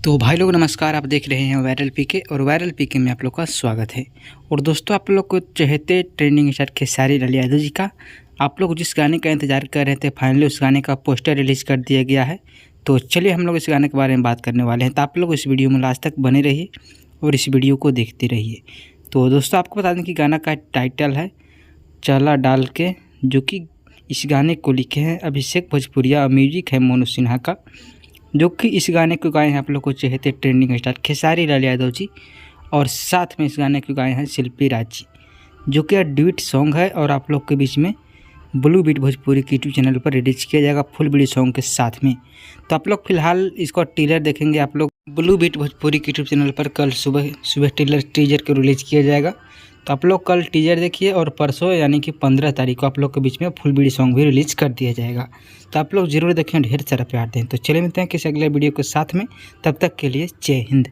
तो भाई लोग नमस्कार, आप देख रहे हैं वायरल पीके और वायरल पीके में आप लोग का स्वागत है। और दोस्तों, आप लोग को चहेते ट्रेंडिंग स्टार खेसारी लाल यादव जी का, आप लोग जिस गाने का इंतज़ार कर रहे थे, फाइनली उस गाने का पोस्टर रिलीज़ कर दिया गया है। तो चलिए हम लोग इस गाने के बारे में बात करने वाले हैं। तो आप लोग इस वीडियो में लास्ट तक बने रहिए और इस वीडियो को देखते रहिए। तो दोस्तों, आपको बता दें कि गाना का टाइटल है चला डाल के, जो कि इस गाने को लिखे हैं अभिषेक भोजपुरिया, म्यूजिक है मोनू सिन्हा का, जो कि इस गाने को गाए हैं आप लोग को चहेते ट्रेंडिंग स्टार खेसारी लाल यादव जी। और साथ में इस गाने को गाए हैं शिल्पी राज जी, जो कि ड्यूट सॉन्ग है और आप लोग के बीच में ब्लू बीट भोजपुरी के यूट्यूब चैनल पर रिलीज किया जाएगा फुल वीडियो सॉन्ग के साथ में। तो आप लोग फिलहाल इसको टीजर देखेंगे आप लोग ब्लू बीट भोजपुरी के यूट्यूब चैनल पर। कल सुबह टीजर को रिलीज किया जाएगा। तो आप लोग कल टीजर देखिए और परसों यानी कि 15 तारीख को आप लोग के बीच में फुल वीडियो सॉन्ग भी रिलीज कर दिया जाएगा। तो आप लोग जरूर देखें, ढेर सारा प्यार दें। तो चलिए मिलते हैं किसी अगले वीडियो के साथ में, तब तक के लिए जय हिंद।